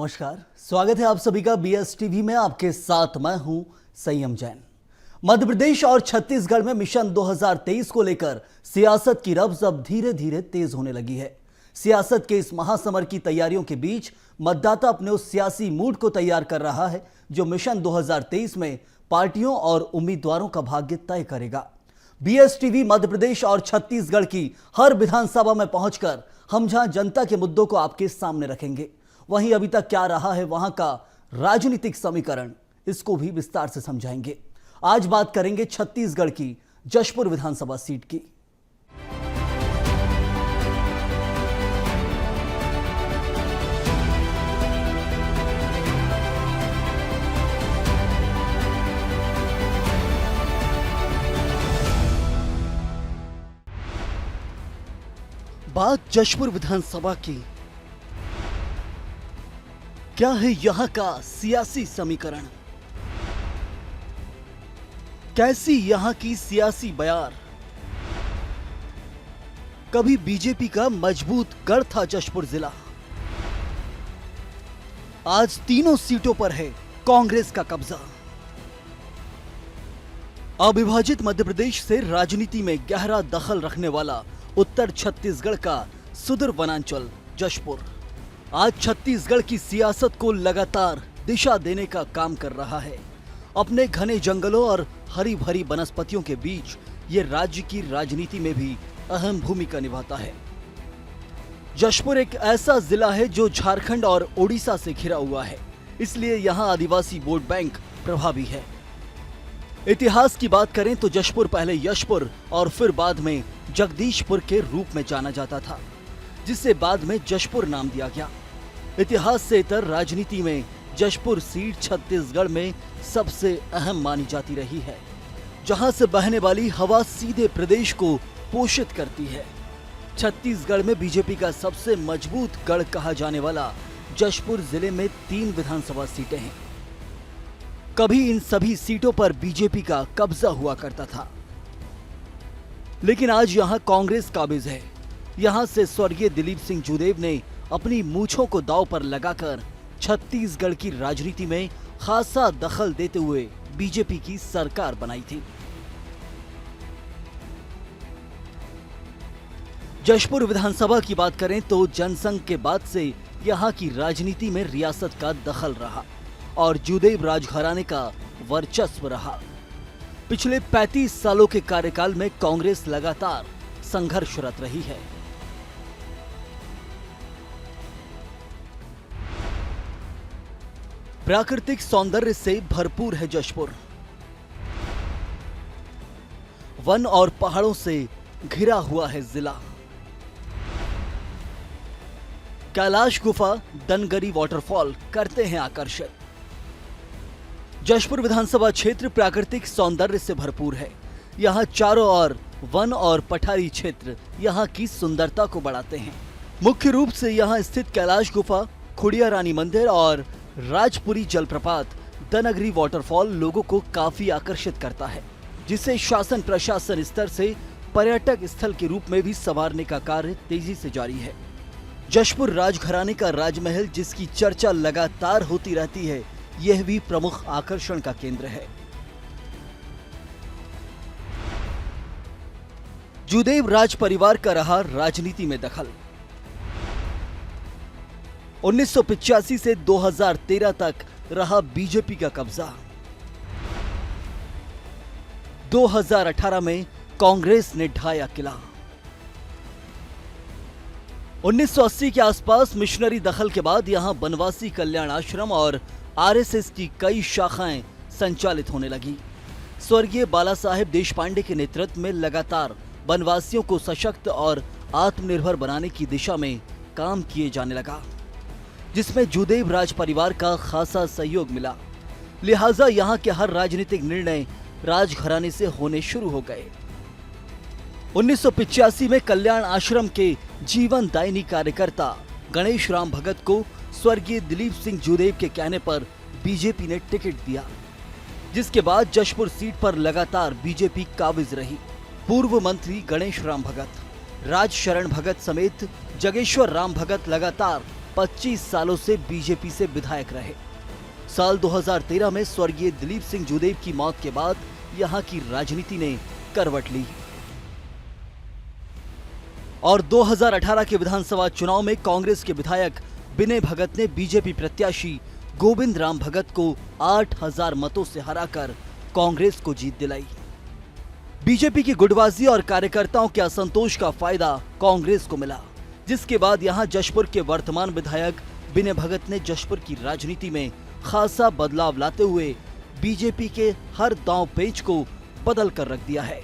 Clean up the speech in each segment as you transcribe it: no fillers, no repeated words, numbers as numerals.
नमस्कार, स्वागत है आप सभी का बीएस टीवी में। आपके साथ मैं हूं संयम जैन। मध्य प्रदेश और छत्तीसगढ़ में मिशन 2023 को लेकर सियासत की रफ्त अब धीरे धीरे तेज होने लगी है। सियासत के इस महासमर की तैयारियों के बीच मतदाता अपने उस सियासी मूड को तैयार कर रहा है जो मिशन 2023 में पार्टियों और उम्मीदवारों का भाग्य तय करेगा। बीएस टीवी मध्य प्रदेश और छत्तीसगढ़ की हर विधानसभा में पहुंचकर हम जहां जनता के मुद्दों को आपके सामने रखेंगे, वहीं अभी तक क्या रहा है वहां का राजनीतिक समीकरण, इसको भी विस्तार से समझाएंगे। आज बात करेंगे छत्तीसगढ़ की जशपुर विधानसभा सीट की। बात जशपुर विधानसभा की। क्या है यहां का सियासी समीकरण, कैसी यहां की सियासी बयार। कभी बीजेपी का मजबूत गढ़ था जशपुर जिला, आज तीनों सीटों पर है कांग्रेस का कब्जा। अविभाजित मध्य प्रदेश से राजनीति में गहरा दखल रखने वाला उत्तर छत्तीसगढ़ का सुदूर वनांचल जशपुर आज छत्तीसगढ़ की सियासत को लगातार दिशा देने का काम कर रहा है। अपने घने जंगलों और हरी भरी वनस्पतियों के बीच ये राज्य की राजनीति में भी अहम भूमिका निभाता है। जशपुर एक ऐसा जिला है जो झारखंड और ओडिशा से घिरा हुआ है, इसलिए यहाँ आदिवासी वोट बैंक प्रभावी है। इतिहास की बात करें तो जशपुर पहले यशपुर और फिर बाद में जगदीशपुर के रूप में जाना जाता था, जिससे बाद में जशपुर नाम दिया गया। इतिहास से इतर राजनीति में जशपुर सीट छत्तीसगढ़ में सबसे अहम मानी जाती रही है, जहां से बहने वाली हवा सीधे प्रदेश को पोषित करती है। छत्तीसगढ़ में बीजेपी का सबसे मजबूत गढ़ कहा जाने वाला जशपुर जिले में 3 विधानसभा सीटें हैं। कभी इन सभी सीटों पर बीजेपी का कब्जा हुआ करता था, लेकिन आज यहां कांग्रेस काबिज है। यहां से स्वर्गीय दिलीप सिंह जूदेव ने अपनी मूंछों को दांव पर लगाकर छत्तीसगढ़ की राजनीति में खासा दखल देते हुए बीजेपी की सरकार बनाई थी। जशपुर विधानसभा की बात करें तो जनसंघ के बाद से यहां की राजनीति में रियासत का दखल रहा और जूदेव राजघराने का वर्चस्व रहा। पिछले 35 सालों के कार्यकाल में कांग्रेस लगातार संघर्षरत रही है। प्राकृतिक सौंदर्य से भरपूर है जशपुर, वन और पहाड़ों से घिरा हुआ है जिला। कैलाश गुफा, दनगरी वाटरफॉल करते हैं आकर्षित। जशपुर विधानसभा क्षेत्र प्राकृतिक सौंदर्य से भरपूर है। यहाँ चारों ओर वन और पठारी क्षेत्र यहाँ की सुंदरता को बढ़ाते हैं। मुख्य रूप से यहाँ स्थित कैलाश गुफा, खुड़िया रानी मंदिर और राजपुरी जलप्रपात, दनगरी वाटरफॉल लोगों को काफी आकर्षित करता है, जिसे शासन प्रशासन स्तर से पर्यटक स्थल के रूप में भी संवारने का कार्य तेजी से जारी है। जशपुर राजघराने का राजमहल, जिसकी चर्चा लगातार होती रहती है, यह भी प्रमुख आकर्षण का केंद्र है। जूदेव राज परिवार का रहा राजनीति में दखल। 1985 से 2013 तक रहा बीजेपी का कब्जा। 2018 में कांग्रेस ने ढाया किला। 1980 के आसपास मिशनरी दखल के बाद यहां बनवासी कल्याण आश्रम और आरएसएस की कई शाखाएं संचालित होने लगी। स्वर्गीय बाला साहेब देशपांडे के नेतृत्व में लगातार बनवासियों को सशक्त और आत्मनिर्भर बनाने की दिशा में काम किए जाने लगा, जिसमें जूदेव राज परिवार का खासा सहयोग मिला। लिहाजा यहां के हर राजनीतिक निर्णय राजघराने से होने शुरू हो गए। 1985 में कल्याण आश्रम के जीवनदायिनी कार्यकर्ता गणेश राम भगत को स्वर्गीय दिलीप सिंह जूदेव के कहने पर बीजेपी ने टिकट दिया, जिसके बाद जशपुर सीट पर लगातार बीजेपी काबिज रही। पूर्व मंत्री गणेश राम भगत, राज शरण भगत समेत जगेश्वर राम भगत लगातार 25 सालों से बीजेपी से विधायक रहे। साल 2013 में स्वर्गीय दिलीप सिंह जूदेव की मौत के बाद यहां की राजनीति ने करवट ली और 2018 के विधानसभा चुनाव में कांग्रेस के विधायक विनय भगत ने बीजेपी प्रत्याशी गोविंद राम भगत को 8000 मतों से हराकर कांग्रेस को जीत दिलाई। बीजेपी की गुटबाजी और कार्यकर्ताओं के असंतोष का फायदा कांग्रेस को मिला, जिसके बाद यहां जशपुर के वर्तमान विधायक विनय भगत ने जशपुर की राजनीति में खासा बदलाव लाते हुए बीजेपी के हर दांव पेच को बदल कर रख दिया है।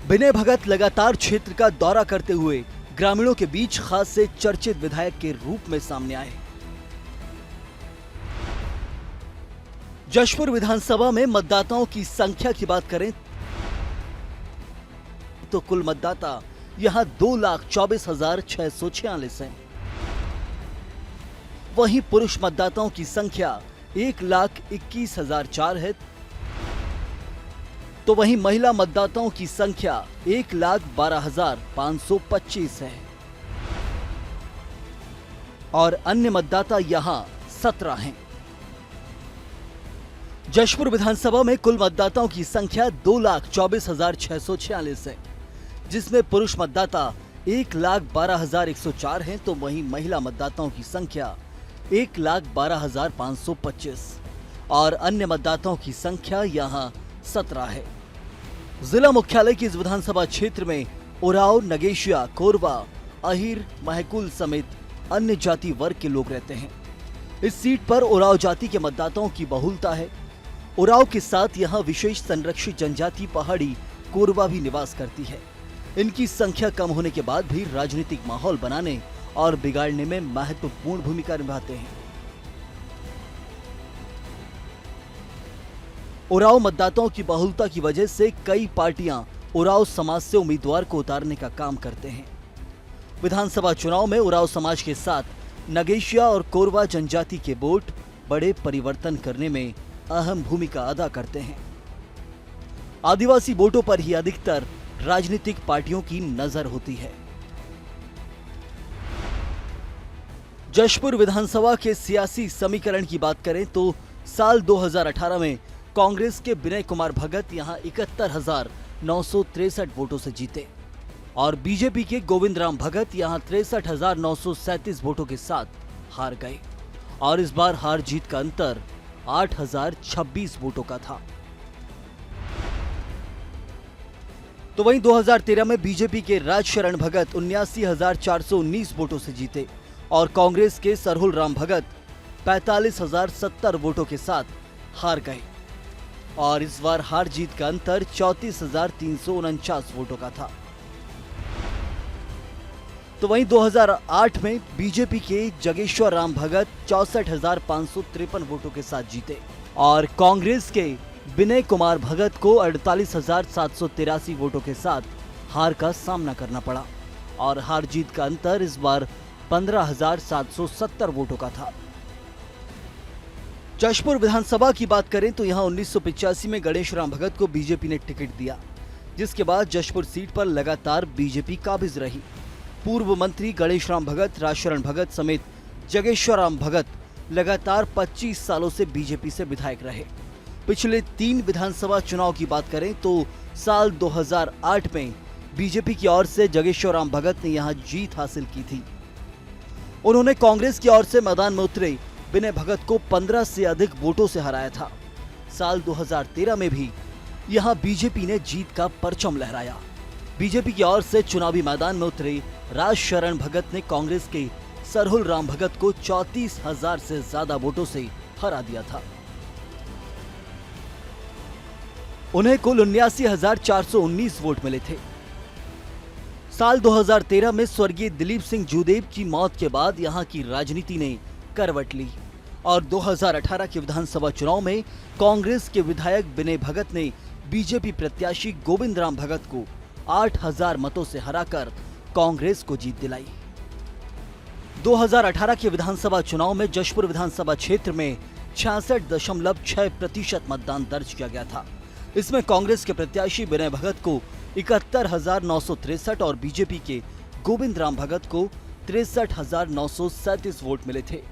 विनय भगत लगातार क्षेत्र का दौरा करते हुए ग्रामीणों के बीच खास से चर्चित विधायक के रूप में सामने आए। जशपुर विधानसभा में मतदाताओं की संख्या की बात करें तो कुल मतदाता यहां 2,24,646 हैं। वहीं पुरुष मतदाताओं की संख्या 1,21,004 है, तो वहीं महिला मतदाताओं की संख्या 1,12,525 है और अन्य मतदाता यहां 17 हैं। जशपुर विधानसभा में कुल मतदाताओं की संख्या 2,24,646 है, जिसमें पुरुष मतदाता 1,12,104 हैं, तो वहीं महिला मतदाताओं की संख्या 1,12,525 और अन्य मतदाताओं की संख्या यहां 17 है। जिला मुख्यालय की इस विधानसभा क्षेत्र में उराव, नगेशिया, कोरबा, अहिर, महकुल समेत अन्य जाति वर्ग के लोग रहते हैं। इस सीट पर उराव जाति के मतदाताओं की बहुलता है। उराव के साथ यहां विशेष संरक्षित जनजाति पहाड़ी कोरबा भी निवास करती है। इनकी संख्या कम होने के बाद भी राजनीतिक माहौल बनाने और बिगाड़ने में महत्वपूर्ण भूमिका निभाते हैं। उराव मतदाताओं की बहुलता की वजह से कई पार्टियां उराव समाज से उम्मीदवार को उतारने का काम करते हैं। विधानसभा चुनाव में उराव समाज के साथ नगेशिया और कोरबा जनजाति के वोट बड़े परिवर्तन करने में अहम भूमिका अदा करते हैं। आदिवासी वोटों पर ही अधिकतर राजनीतिक पार्टियों की नजर होती है। जशपुर विधानसभा के सियासी समीकरण की बात करें तो साल 2018 में कांग्रेस के विनय कुमार भगत यहां 71,963 वोटों से जीते और बीजेपी के गोविंद राम भगत यहां 63,937 वोटों के साथ हार गए और इस बार हार जीत का अंतर 8,026 वोटों का था। तो वहीं 2013 में बीजेपी के राजशरण भगत 79,419 वोटों से जीते और कांग्रेस के सरहुल राम भगत 45,070 वोटों के साथ हार गए और इस बार हार जीत का अंतर 34,349 वोटों का था। तो वहीं 2008 में बीजेपी के जगेश्वर राम भगत 64,553 वोटों के साथ जीते और कांग्रेस के विनय कुमार भगत को 48,783 वोटों के साथ हार का सामना करना पड़ा और हार जीत का अंतर इस बार 15,770 वोटों का था। जशपुर विधानसभा की बात करें तो यहां 1985 में गणेश राम भगत को बीजेपी ने टिकट दिया, जिसके बाद जशपुर सीट पर लगातार बीजेपी काबिज रही। पूर्व मंत्री गणेश राम भगत, राजशरण भगत समेत जगेश्वर राम भगत लगातार 25 सालों से बीजेपी से विधायक रहे। पिछले 3 विधानसभा चुनाव की बात करें तो साल 2008 में बीजेपी की ओर से जगेश्वर राम भगत ने यहां जीत हासिल की थी। उन्होंने कांग्रेस की ओर से मैदान में उतरे विनय भगत को 15 से अधिक वोटों से हराया था। साल 2013 में भी यहां बीजेपी ने जीत का परचम लहराया। बीजेपी की ओर से चुनावी मैदान में उतरे राजशरण भगत ने कांग्रेस के सरहुल राम भगत को 34,000 से ज्यादा वोटों से हरा दिया था। उन्हें कुल 79,419 वोट मिले थे। साल 2013 में स्वर्गीय दिलीप सिंह जूदेव की मौत के बाद यहां की राजनीति ने करवट ली और 2018 के विधानसभा चुनाव में कांग्रेस के विधायक विनय भगत ने बीजेपी प्रत्याशी गोविंद राम भगत को 8,000 मतों से हराकर कांग्रेस को जीत दिलाई। 2018 के विधानसभा चुनाव में जशपुर विधानसभा क्षेत्र में 66.6% मतदान दर्ज किया गया था। इसमें कांग्रेस के प्रत्याशी विनय भगत को 71,963 और बीजेपी के गोविंद राम भगत को 63,937 वोट मिले थे।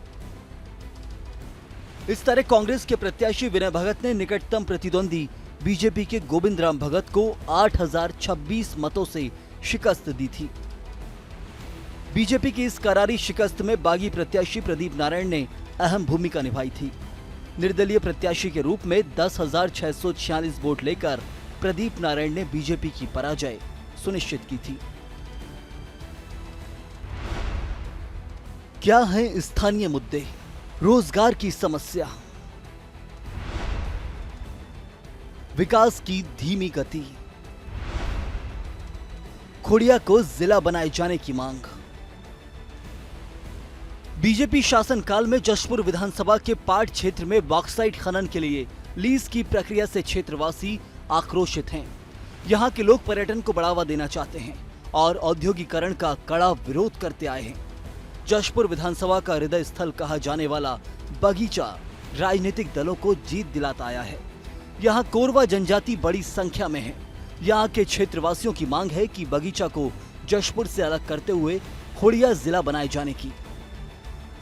इस तरह कांग्रेस के प्रत्याशी विनय भगत ने निकटतम प्रतिद्वंदी बीजेपी के गोविंद राम भगत को 8,026 मतों से शिकस्त दी थी। बीजेपी की इस करारी शिकस्त में बागी प्रत्याशी प्रदीप नारायण ने अहम भूमिका निभाई थी। निर्दलीय प्रत्याशी के रूप में 10,646 वोट लेकर प्रदीप नारायण ने बीजेपी की पराजय सुनिश्चित की थी। क्या है स्थानीय मुद्दे? रोजगार की समस्या, विकास की धीमी गति, खोड़िया को जिला बनाए जाने की मांग। बीजेपी शासनकाल में जशपुर विधानसभा के पाट क्षेत्र में बॉक्साइट खनन के लिए लीज की प्रक्रिया से क्षेत्रवासी आक्रोशित हैं। यहां के लोग पर्यटन को बढ़ावा देना चाहते हैं और औद्योगिकरण का कड़ा विरोध करते आए हैं। जशपुर विधानसभा का हृदय स्थल कहा जाने वाला बगीचा राजनीतिक दलों को जीत दिलाता आया है। यहाँ कोरवा जनजाति बड़ी संख्या में है। यहाँ के क्षेत्रवासियों की मांग है कि बगीचा को जशपुर से अलग करते हुए खोड़िया जिला बनाए जाने की।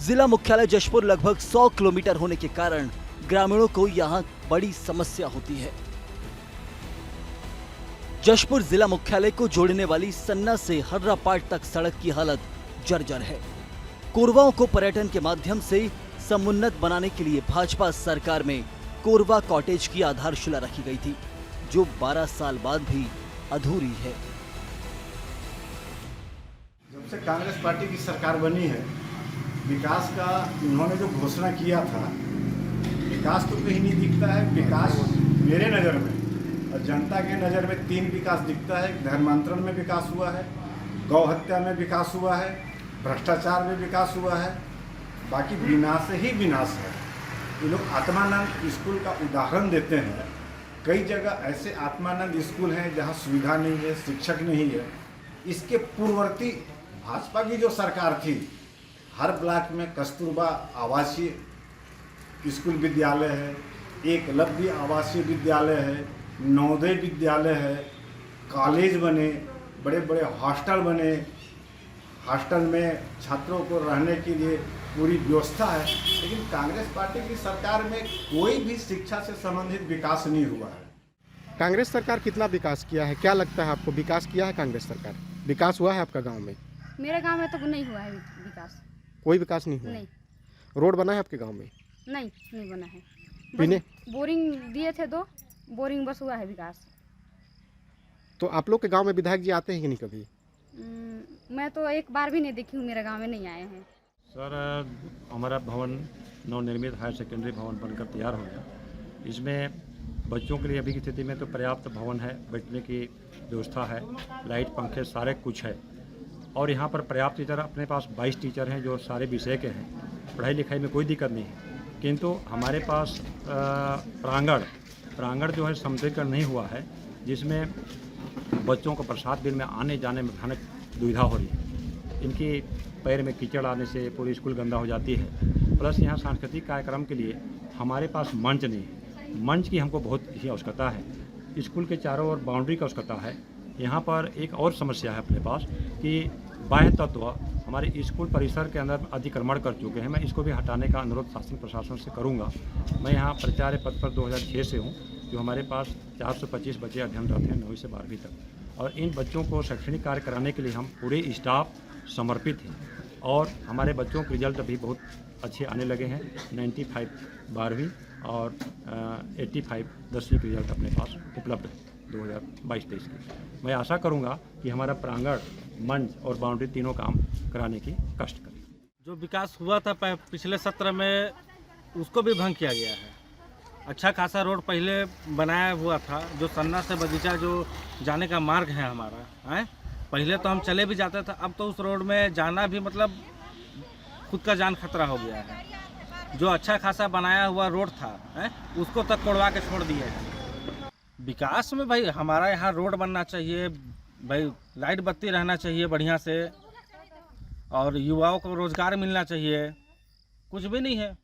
जिला मुख्यालय जशपुर लगभग 100 किलोमीटर होने के कारण ग्रामीणों को यहाँ बड़ी समस्या होती है। जशपुर जिला मुख्यालय को जोड़ने वाली सन्ना से हर्रापाट तक सड़क की हालत जर्जर है। कोरवाओं को पर्यटन के माध्यम से समुन्नत बनाने के लिए भाजपा सरकार में कोरवा कॉटेज की आधारशिला रखी गई थी, जो 12 साल बाद भी अधूरी है। जब से कांग्रेस पार्टी की सरकार बनी है, विकास का इन्होंने जो घोषणा किया था, विकास तो कहीं नहीं दिखता है। विकास मेरे नज़र में और जनता के नज़र में 3 विकास दिखता है। धर्मांतरण में विकास हुआ है, गौ हत्या में विकास हुआ है, भ्रष्टाचार में विकास हुआ है, बाकी विनाश ही विनाश है। ये लोग आत्मानंद स्कूल का उदाहरण देते हैं। कई जगह ऐसे आत्मानंद स्कूल हैं जहां सुविधा नहीं है, शिक्षक नहीं है। इसके पूर्ववर्ती भाजपा की जो सरकार थी, हर ब्लॉक में कस्तूरबा आवासीय स्कूल विद्यालय है, एकलव्य आवासीय विद्यालय है, नवोदय विद्यालय है, कॉलेज बने, बड़े बड़े हॉस्टल बने। हॉस्टल में छात्रों को रहने के लिए पूरी व्यवस्था है। लेकिन कांग्रेस पार्टी की सरकार में कोई भी शिक्षा से संबंधित विकास नहीं हुआ है। कांग्रेस सरकार कितना विकास किया है? क्या लगता है आपको, विकास किया है कांग्रेस सरकार? विकास हुआ है आपका गांव में? मेरे गांव में तो नहीं हुआ है विकास। कोई विकास नहीं हुआ? नहीं। रोड बना है आपके गांव में? नहीं बना है। पीने बोरिंग दिए थे 2 बोरिंग बस हुआ है विकास। तो आप लोग के गांव में विधायक जी आते हैं कि नहीं कभी? मैं तो एक बार भी नहीं देखी हूँ, मेरे गांव में नहीं आए हैं। सर, हमारा भवन नवनिर्मित हायर सेकेंडरी भवन बनकर तैयार हो गया। इसमें बच्चों के लिए अभी की स्थिति में तो पर्याप्त भवन है, बैठने की व्यवस्था है, लाइट पंखे सारे कुछ है। और यहाँ पर पर्याप्त टीचर, अपने पास 22 टीचर हैं जो सारे विषय के हैं। पढ़ाई लिखाई में कोई दिक्कत नहीं है, किंतु हमारे पास प्रांगण जो है समुद्रीकरण नहीं हुआ है, जिसमें बच्चों को बरसात दिन में आने जाने में भयानक दुविधा हो रही है। इनकी पैर में कीचड़ आने से पूरी स्कूल गंदा हो जाती है। प्लस यहाँ सांस्कृतिक कार्यक्रम के लिए हमारे पास मंच नहीं है। मंच की हमको बहुत ही आवश्यकता है। स्कूल के चारों ओर बाउंड्री की आवश्यकता है। यहाँ पर एक और समस्या है अपने पास कि बाह्य तत्व हमारे स्कूल परिसर के अंदर अतिक्रमण कर चुके हैं। मैं इसको भी हटाने का अनुरोध शासन प्रशासन से करूँगा। मैं यहाँ प्राचार्य पद पर 2006 से हूँ, जो हमारे पास 425 बच्चे अध्ययनरत हैं 9वीं से 12वीं तक। और इन बच्चों को शैक्षणिक कार्य कराने के लिए हम पूरे स्टाफ समर्पित हैं। और हमारे बच्चों के रिजल्ट अभी बहुत अच्छे आने लगे हैं। 95 12वीं और 85 10वीं के रिजल्ट अपने पास उपलब्ध है 2022-23 की। मैं आशा करूंगा कि हमारा प्रांगण, मंच और बाउंड्री तीनों काम कराने की कष्ट करें। जो विकास हुआ था पिछले सत्र में, उसको भी भंग किया गया है। अच्छा खासा रोड पहले बनाया हुआ था, जो सन्ना से बगीचा जो जाने का मार्ग है हमारा है। पहले तो हम चले भी जाते थे, अब तो उस रोड में जाना भी मतलब खुद का जान खतरा हो गया है। जो अच्छा खासा बनाया हुआ रोड था है, उसको तक तोड़वा के छोड़ दिए हैं। विकास में भाई हमारा यहाँ रोड बनना चाहिए, भाई लाइट बत्ती रहना चाहिए बढ़िया से, और युवाओं को रोजगार मिलना चाहिए। कुछ भी नहीं है।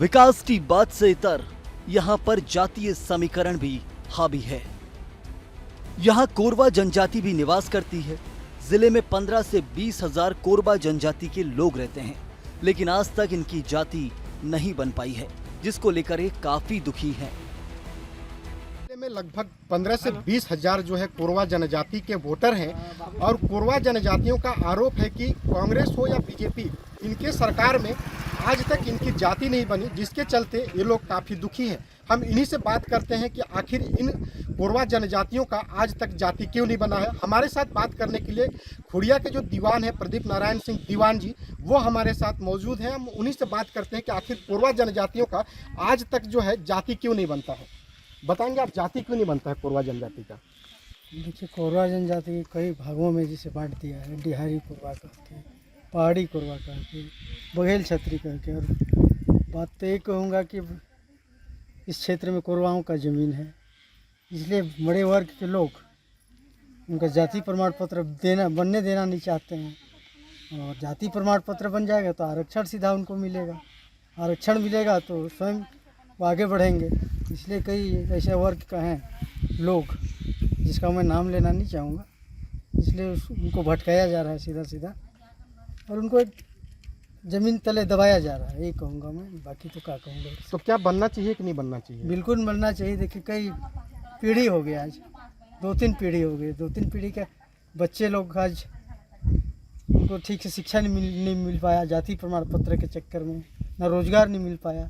विकास की बात से इतर यहाँ पर जातीय समीकरण भी हावी है। यहाँ कोरवा जनजाति भी निवास करती है। जिले में 15 से 20 हजार कोरबा जनजाति के लोग रहते हैं, लेकिन आज तक इनकी जाति नहीं बन पाई है, जिसको लेकर ये काफी दुखी हैं। जिले में लगभग 15 से 20 हजार जो है कोरवा जनजाति के वोटर हैं और कोरवा जनजातियों का आरोप है कि कांग्रेस हो या बीजेपी, इनके सरकार में आज तक इनकी जाति नहीं बनी, जिसके चलते ये लोग काफ़ी दुखी हैं। हम इन्हीं से बात करते हैं कि आखिर इन कोरवा जनजातियों का आज तक जाति क्यों नहीं बना है। हमारे साथ बात करने के लिए खुड़िया के जो दीवान है प्रदीप नारायण सिंह दीवान जी, वो हमारे साथ मौजूद हैं। हम उन्हीं से बात करते हैं कि आखिर कोरवा जनजातियों का आज तक जो है जाति क्यों नहीं बनता है। बताएंगे आप, जाति क्यों नहीं बनता है कोरवा जनजाति का? देखिए, कोरवा जनजाति के कई भागों में जिसे बांट दिया है, डिहारी कोरवा करके, पहाड़ी कोरवा करके, बघेल छतरी करके। और बात तो ये कहूँगा कि इस क्षेत्र में कोरवाओं का ज़मीन है, इसलिए बड़े वर्ग के लोग उनका जाति प्रमाण पत्र बनने देना नहीं चाहते हैं। और जाति प्रमाण पत्र बन जाएगा तो आरक्षण सीधा उनको मिलेगा, आरक्षण मिलेगा तो स्वयं वो आगे बढ़ेंगे। इसलिए कई ऐसे वर्ग का हैं लोग, जिसका मैं नाम लेना नहीं चाहूँगा, इसलिए उनको भटकाया जा रहा है सीधा सीधा, और उनको एक ज़मीन तले दबाया जा रहा है, ये कहूँगा मैं। बाकी तो क्या कहूँगा। तो क्या बनना चाहिए कि नहीं बनना चाहिए? बिल्कुल बनना चाहिए। देखिए, कई पीढ़ी हो गई, आज 2-3 पीढ़ी हो गई, 2-3 पीढ़ी के बच्चे लोग आज उनको ठीक से शिक्षा नहीं मिल पाया, जाति प्रमाण पत्र के चक्कर में ना रोजगार नहीं मिल पाया।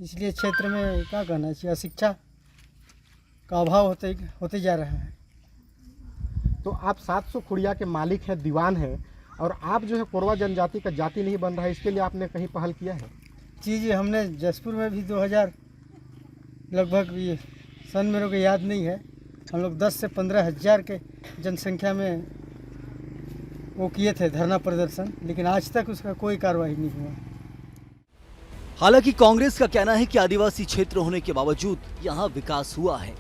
इसलिए क्षेत्र में क्या कहना चाहिए, शिक्षा का अभाव होते जा रहा है। तो आप 700 खुड़िया के मालिक हैं, दीवान हैं, और आप जो है कोरवा जनजाति का जाति नहीं बन रहा है, इसके लिए आपने कहीं पहल किया है? जी, हमने जसपुर में भी 2000 लगभग, ये सन मेरे को याद नहीं है, हम लोग 10 से 15 हज़ार के जनसंख्या में वो किए थे धरना प्रदर्शन, लेकिन आज तक उसका कोई कार्रवाई नहीं हुआ। हालांकि कांग्रेस का कहना है कि आदिवासी क्षेत्र होने के बावजूद यहाँ विकास हुआ है।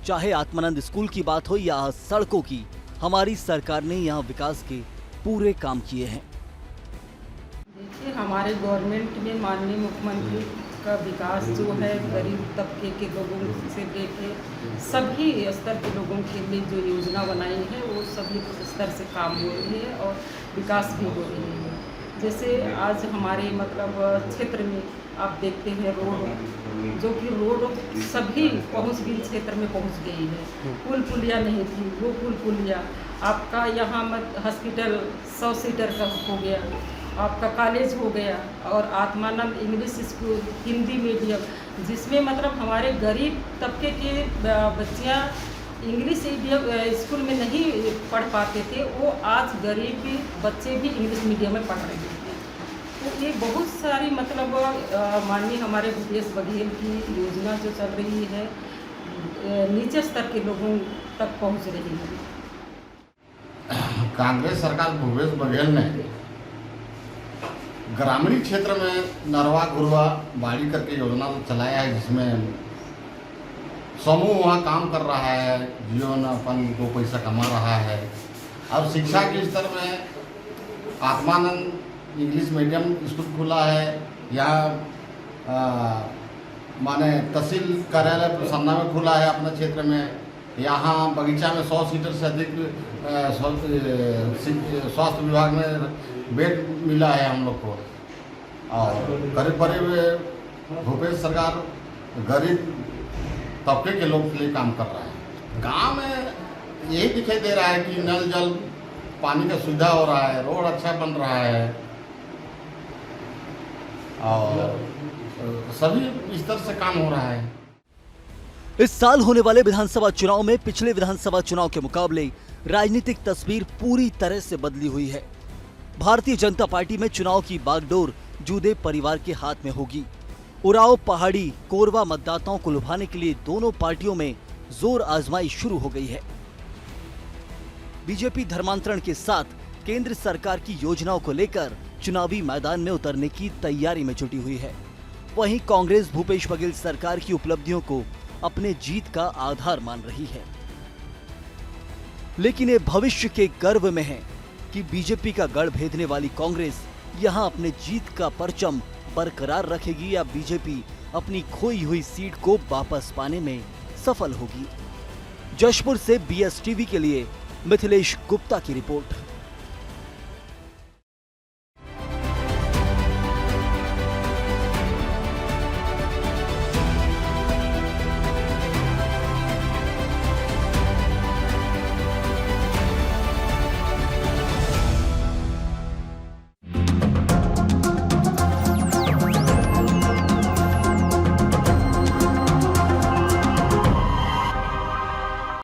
चाहे आत्मानंद स्कूल की बात हो या सड़कों की, हमारी सरकार ने यहाँ विकास के पूरे काम किए हैं। देखिए, हमारे गवर्नमेंट में माननीय मुख्यमंत्री का विकास जो है गरीब तबके के लोगों से लेके सभी स्तर के लोगों के लिए जो योजना बनाई है वो सभी स्तर से काम हो रही है और विकास भी हो रही है। जैसे आज हमारे मतलब क्षेत्र में आप देखते हैं रोड, जो कि रोड सभी पहुंचबिल क्षेत्र में पहुंच गई है। पुल पुलिया नहीं थी, वो पुल पुलिया आपका यहाँ हॉस्पिटल 100 सीटर का हो गया, आपका कॉलेज हो गया, और Atmanand English school Hindi medium, जिसमें मतलब हमारे गरीब तबके के बच्चियाँ इंग्लिश स्कूल में नहीं पढ़ पाते थे, वो आज गरीब बच्चे भी इंग्लिश मीडियम में पढ़ रहे हैं। तो ये बहुत सारी मतलब माननीय हमारे भूपेश बघेल की योजना जो चल रही है नीचे स्तर के लोगों तक पहुंच रही है। कांग्रेस सरकार भूपेश बघेल ने ग्रामीण क्षेत्र में नरवा गुरवा बाड़ी करके योजना चलाया है, जिसमें समूह वहाँ काम कर रहा है, जीवन अपन 2 पैसा कमा रहा है। और शिक्षा के स्तर में आत्मानंद इंग्लिश मीडियम स्कूल खुला है, यहाँ माने तहसील कार्यालय प्रसन्ना में खुला है अपने क्षेत्र में। यहाँ बगीचा में 100 सीटर से अधिक स्वास्थ्य विभाग में बेड मिला है हम लोग को। और करीब करीब भूपेश सरकार गरीब तबके के लोग के लिए काम कर रहा है। गांव में यही दिखाई दे रहा है कि नल जल पानी का सुविधा हो रहा है, रोड अच्छा बन रहा है, और सभी स्तर से काम हो रहा है। इस साल होने वाले विधानसभा चुनाव में पिछले विधानसभा चुनाव के मुकाबले राजनीतिक तस्वीर पूरी तरह से बदली हुई है। भारतीय जनता पार्टी में चुनाव की बागडोर जूदे परिवार के हाथ में होगी। उराव पहाड़ी कोरवा मतदाताओं को लुभाने के लिए दोनों पार्टियों में जोर आजमाई शुरू हो गई है। बीजेपी धर्मांतरण के साथ केंद्र सरकार की योजनाओं को लेकर चुनावी मैदान में उतरने की तैयारी में जुटी हुई है। वहीं कांग्रेस भूपेश बघेल सरकार की उपलब्धियों को अपने जीत का आधार मान रही है, लेकिन ये भविष्य के गर्व में है कि बीजेपी का गढ़ भेदने वाली कांग्रेस यहां अपने जीत का परचम बरकरार रखेगी या बीजेपी अपनी खोई हुई सीट को वापस पाने में सफल होगी। जशपुर से BS टीवी के लिए मिथिलेश गुप्ता की रिपोर्ट।